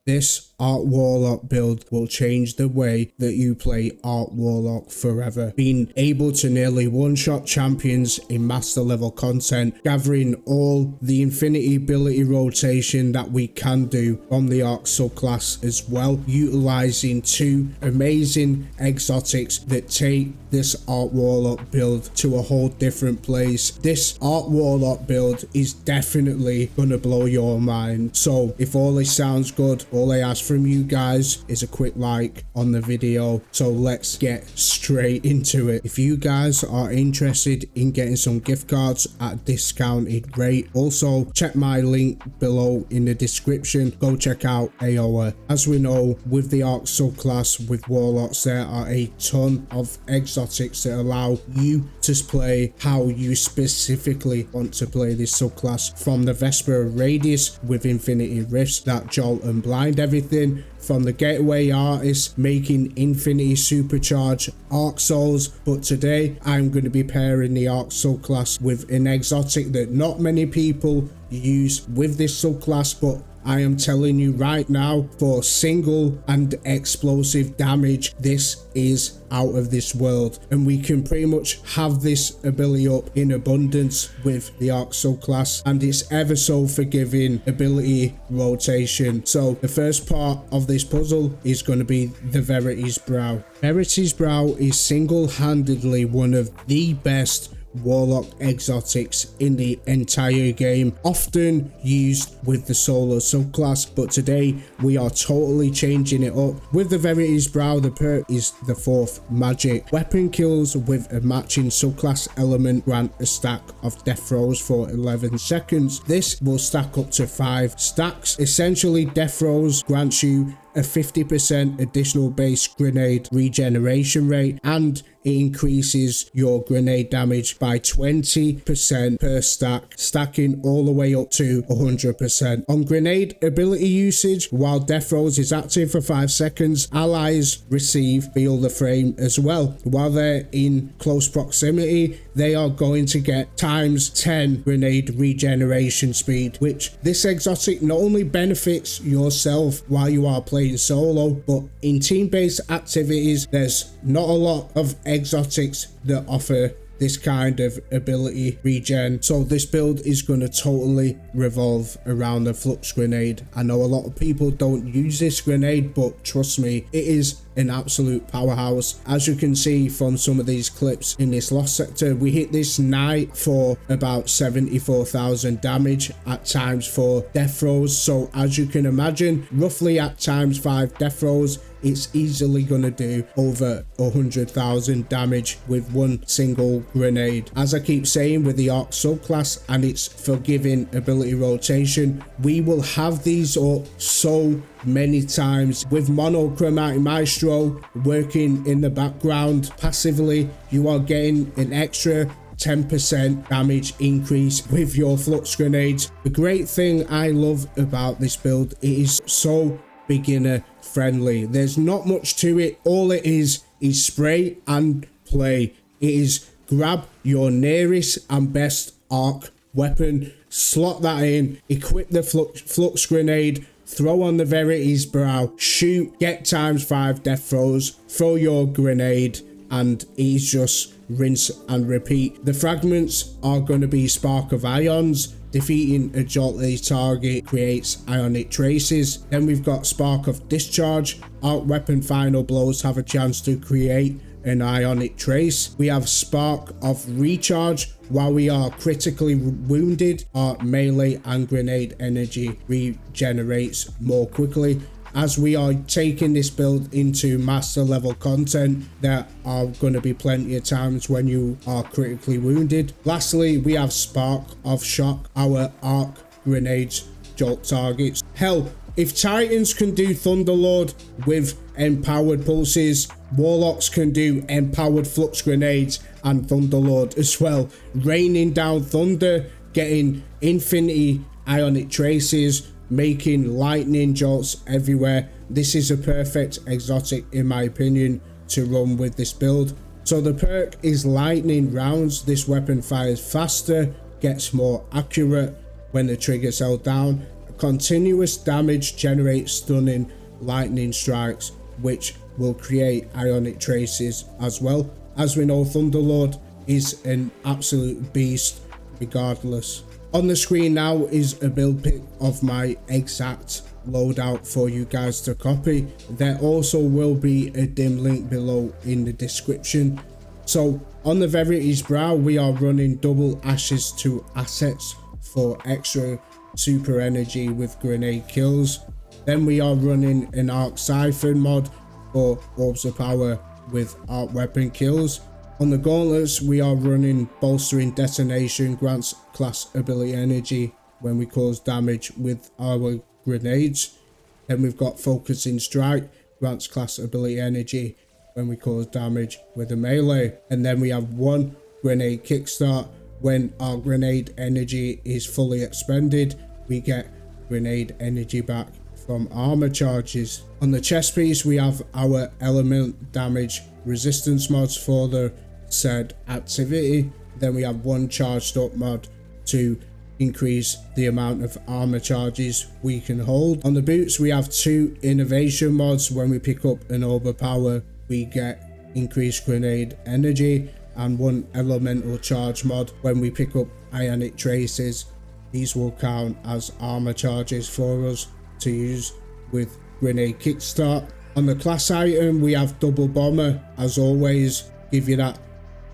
This Arc Warlock build will change the way that you play Arc Warlock forever. Being able to nearly one-shot champions in master level content, gathering all the infinity ability rotation that we can do from the Arc subclass as well, utilizing two amazing exotics that take this Arc Warlock build to a whole different place. This Arc Warlock build is definitely gonna blow your mind. So if all this sounds good, all I ask from you guys is a quick like on the video. So let's get straight into it. If you guys are interested in getting some gift cards at a discounted rate, also check my link below in the description. Go check out AOA. As we know, with the Arc subclass with Warlocks, there are a ton of exotics that allow you to play how you specifically want to play this subclass, from the Vesper Radius with Infinity Rifts that jolt and blind everything, from the Getaway Artist making Infinity Supercharge Arc Souls. But today I'm going to be pairing the Arc subclass with an exotic that not many people use with this subclass, but I am telling you right now, for single and explosive damage, this is out of this world, and we can pretty much have this ability up in abundance with the Arc subclass, and it's ever so forgiving ability rotation. So the first part of this puzzle is going to be the Verity's Brow. Verity's Brow is single-handedly one of the best Warlock exotics in the entire game, often used with the solo subclass, but today we are totally changing it up. With the Verity's Brow, the perk is the 4th magic. Weapon kills with a matching subclass element grant a stack of death throws for 11 seconds. This will stack up to 5 stacks. Essentially, death throws grants you a 50% additional base grenade regeneration rate, and it increases your grenade damage by 20% per stack, stacking all the way up to 100%. On grenade ability usage, while death throws is active for 5 seconds, allies receive Feel the Frame as well. While they're in close proximity, they are going to get times 10 grenade regeneration speed, which this exotic not only benefits yourself while you are playing solo, but in team-based activities there's not a lot of exotics that offer this kind of ability regen. So this build is going to totally revolve around the flux grenade. I know a lot of people don't use this grenade, but trust me, it is an absolute powerhouse. As you can see from some of these clips in this lost sector, we hit this night for about 74,000 damage at times 4 death throws. So as you can imagine, roughly at times 5 death throws, it's easily gonna do over 100,000 damage with one single grenade. As I keep saying, with the Arc subclass and its forgiving ability rotation, we will have these up so many times. With Monochromatic Maestro working in the background passively, you are getting an extra 10% damage increase with your flux grenades. The great thing I love about this build, it is so beginner friendly. There's not much to it. All it is spray and play. It is grab your nearest and best arc weapon, slot that in, equip the flux grenade, throw on the Verity's Brow, shoot, get times 5 death throws, throw your grenade, and it's just rinse and repeat. The fragments are going to be Spark of Ions. Defeating a jolty target creates ionic traces. Then we've got Spark of Discharge. Arc weapon final blows have a chance to create an ionic trace. We have Spark of Recharge. While we are critically wounded, our melee and grenade energy regenerates more quickly. As we are taking this build into master level content, there are going to be plenty of times when you are critically wounded. Lastly, we have Spark of Shock. Our arc grenades jolt targets. Hell, if Titans can do Thunderlord with empowered pulses, Warlocks can do empowered flux grenades and Thunderlord as well. Raining down thunder, getting infinity ionic traces, making lightning jolts everywhere. This is a perfect exotic in my opinion to run with this build. So the perk is lightning rounds. This weapon fires faster, gets more accurate when the trigger's held down. continuous damage generates stunning lightning strikes, which will create ionic traces as well. As we know, Thunderlord is an absolute beast regardless. On the screen now is a build pic of my exact loadout for you guys to copy. There also will be a dim link below in the description. So on the Verity's Brow, we are running double ashes to assets for extra super energy with grenade kills. Then we are running an arc siphon mod for orbs of power with arc weapon kills. On the gauntlets, we are running bolstering detonation, grants class ability energy when we cause damage with our grenades. Then we've got focusing strike, grants class ability energy when we cause damage with a melee. And then we have one grenade kickstart. When our grenade energy is fully expended, we get grenade energy back from armor charges. On the chest piece, we have our element damage resistance mods for the said activity. Then we have one charged up mod to increase the amount of armor charges we can hold. On the boots, we have two innovation mods. When we pick up an overpower, we get increased grenade energy, and one elemental charge mod. When we pick up ionic traces, these will count as armor charges for us to use with grenade kickstart. On the class item, we have double bomber, as always, give you that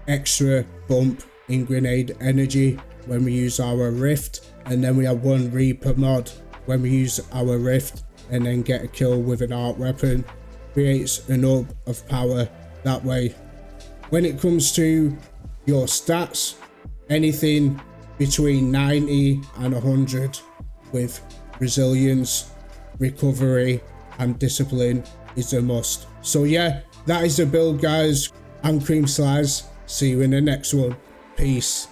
extra bump in grenade energy when we use our rift. And then we have one reaper mod when we use our rift and then get a kill with an arc weapon, creates an orb of power that way. When it comes to your stats, anything between 90 and 100 with resilience, recovery and discipline is a must. So yeah, that is the build, guys. I'm creamslice. See you in the next one. Peace.